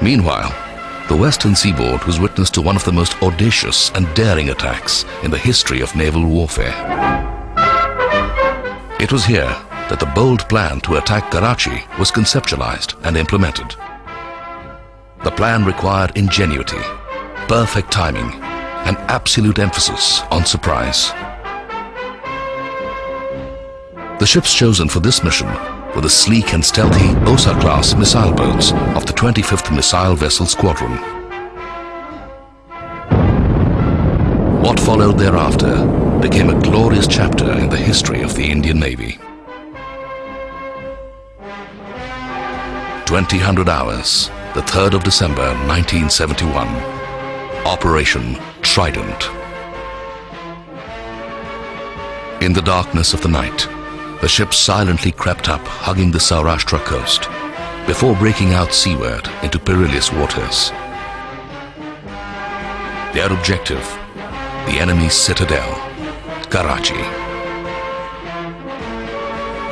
Meanwhile, the western seaboard was witness to one of the most audacious and daring attacks in the history of naval warfare. It was here that the bold plan to attack Karachi was conceptualized and implemented. The plan required ingenuity, perfect timing, and absolute emphasis on surprise. The ships chosen for this mission were the sleek and stealthy Osa-class missile boats of the 25th Missile Vessel Squadron. What followed thereafter became a glorious chapter in the history of the Indian Navy. 2000 hours, the 3rd of December 1971. Operation Trident. In the darkness of the night, the ships silently crept up, hugging the Saurashtra coast, before breaking out seaward into perilous waters. Their objective, the enemy's citadel, Karachi.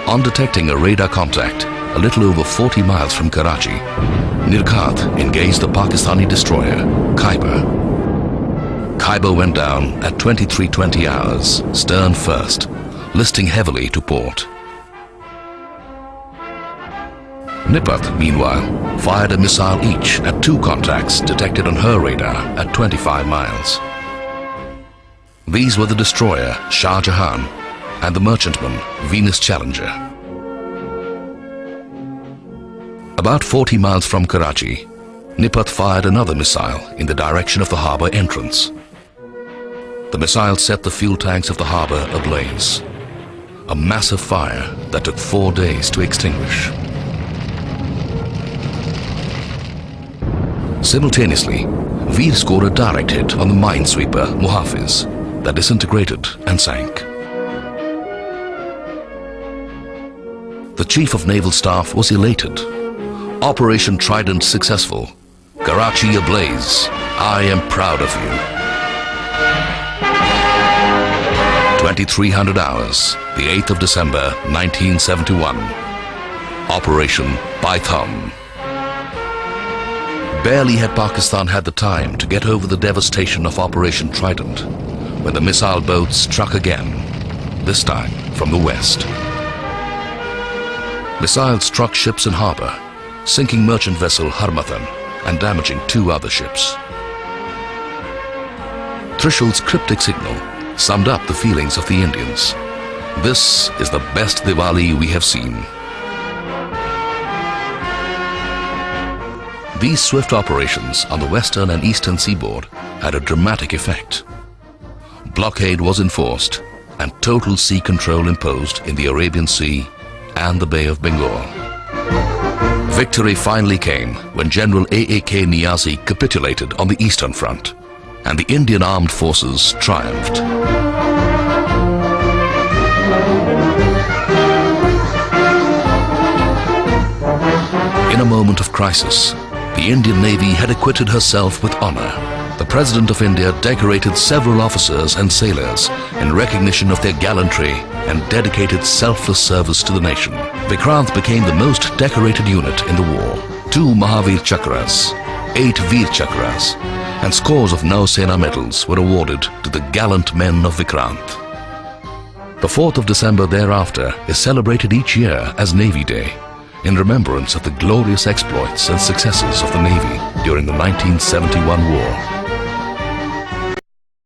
On detecting a radar contact a little over 40 miles from Karachi, Nirghat engaged the Pakistani destroyer, Khyber. Khyber went down at 23:20 hours, stern first, listing heavily to port. Nipat, meanwhile, fired a missile each at 2 contacts detected on her radar at 25 miles. These were the destroyer Shah Jahan and the merchantman Venus Challenger. About 40 miles from Karachi, Nipat fired another missile in the direction of the harbour entrance. The missile set the fuel tanks of the harbour ablaze. A massive fire that took 4 days to extinguish. Simultaneously, Veer scored a direct hit on the minesweeper Muhafiz that disintegrated and sank. The Chief of Naval Staff was elated. Operation Trident successful. Karachi ablaze. I am proud of you. 2300 hours, the 8th of December 1971. Operation Python. Barely had Pakistan had the time to get over the devastation of Operation Trident when the missile boats struck again, this time from the west. Missiles struck ships in harbour, sinking merchant vessel Harmathan and damaging 2 other ships. Trishal's cryptic signal summed up the feelings of the Indians. This is the best Diwali we have seen. These swift operations on the western and eastern seaboard had a dramatic effect. Blockade was enforced and total sea control imposed in the Arabian Sea and the Bay of Bengal. Victory finally came when General A.A.K. Niazi capitulated on the Eastern Front, and the Indian Armed Forces triumphed. In a moment of crisis, the Indian Navy had acquitted herself with honor. The President of India decorated several officers and sailors in recognition of their gallantry and dedicated selfless service to the nation. Vikrant became the most decorated unit in the war. 2 Mahavir Chakras, 8 Veer Chakras, and scores of Nausena medals were awarded to the gallant men of Vikrant. The 4th of December thereafter is celebrated each year as Navy Day, in remembrance of the glorious exploits and successes of the Navy during the 1971 war.